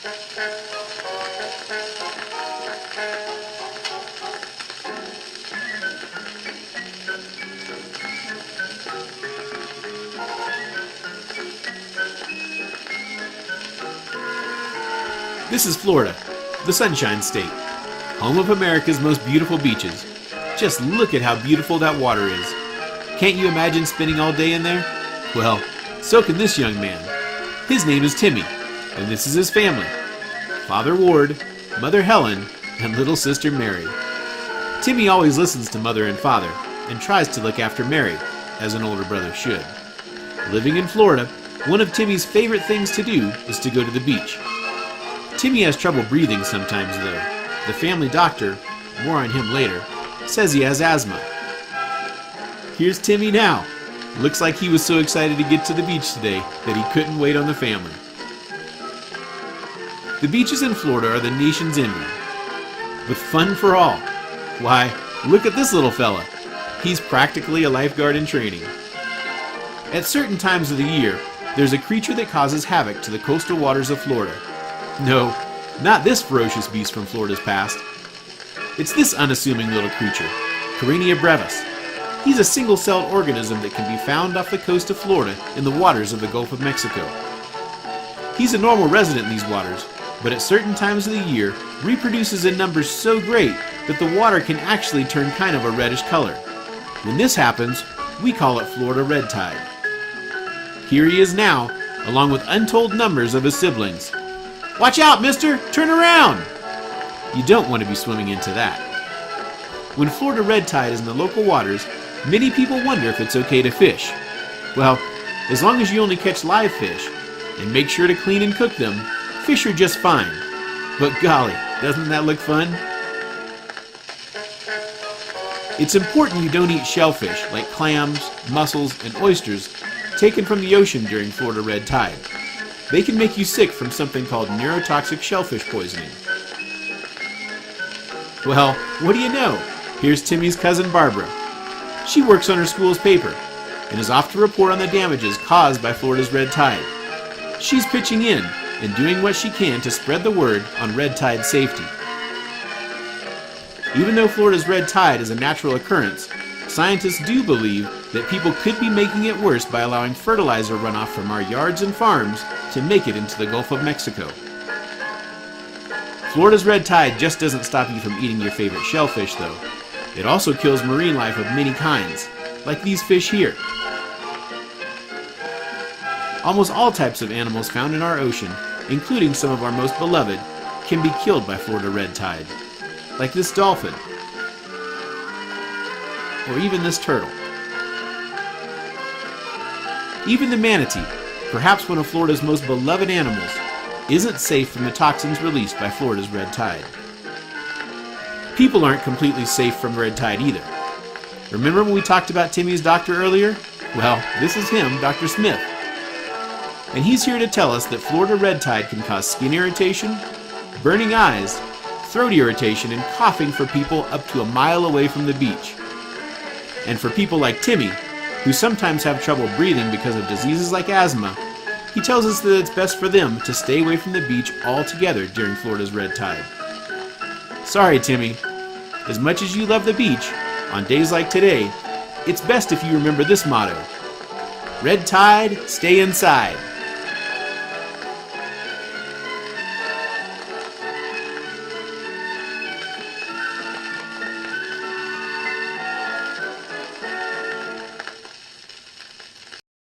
This is Florida, the Sunshine State, home of America's most beautiful beaches. Just look at how beautiful that water is. Can't you imagine spending all day in there? Well, so can this young man. His name is Timmy, and this is his family. Father Ward, Mother Helen, and little sister Mary. Timmy always listens to Mother and Father, and tries to look after Mary, as an older brother should. Living in Florida, one of Timmy's favorite things to do is to go to the beach. Timmy has trouble breathing sometimes though. The family doctor, more on him later, says he has asthma. Here's Timmy now. Looks like he was so excited to get to the beach today that he couldn't wait on the family. The beaches in Florida are the nation's envy, with fun for all. Why, look at this little fella. He's practically a lifeguard in training. At certain times of the year, there's a creature that causes havoc to the coastal waters of Florida. No, not this ferocious beast from Florida's past. It's this unassuming little creature, Karenia brevis. He's a single-celled organism that can be found off the coast of Florida in the waters of the Gulf of Mexico. He's a normal resident in these waters, but at certain times of the year reproduces in numbers so great that the water can actually turn kind of a reddish color. When this happens, we call it Florida red tide. Here he is now, along with untold numbers of his siblings. Watch out, mister! Turn around! You don't want to be swimming into that. When Florida red tide is in the local waters, many people wonder if it's okay to fish. Well, as long as you only catch live fish, and make sure to clean and cook them, fish are just fine. But golly, doesn't that look fun? It's important you don't eat shellfish like clams, mussels, and oysters taken from the ocean during Florida red tide. They can make you sick from something called neurotoxic shellfish poisoning. Well, what do you know? Here's Timmy's cousin Barbara. She works on her school's paper and is off to report on the damages caused by Florida's red tide. She's pitching in and doing what she can to spread the word on red tide safety. Even though Florida's red tide is a natural occurrence, scientists do believe that people could be making it worse by allowing fertilizer runoff from our yards and farms to make it into the Gulf of Mexico. Florida's red tide just doesn't stop you from eating your favorite shellfish though. It also kills marine life of many kinds, like these fish here. Almost all types of animals found in our ocean, including some of our most beloved, can be killed by Florida red tide, like this dolphin, or even this turtle. Even the manatee, perhaps one of Florida's most beloved animals, isn't safe from the toxins released by Florida's red tide. People aren't completely safe from red tide either. Remember when we talked about Timmy's doctor earlier? Well, this is him, Dr. Smith. And he's here to tell us that Florida red tide can cause skin irritation, burning eyes, throat irritation, and coughing for people up to a mile away from the beach. And for people like Timmy, who sometimes have trouble breathing because of diseases like asthma, he tells us that it's best for them to stay away from the beach altogether during Florida's red tide. Sorry, Timmy. As much as you love the beach, on days like today, it's best if you remember this motto: red tide, stay inside.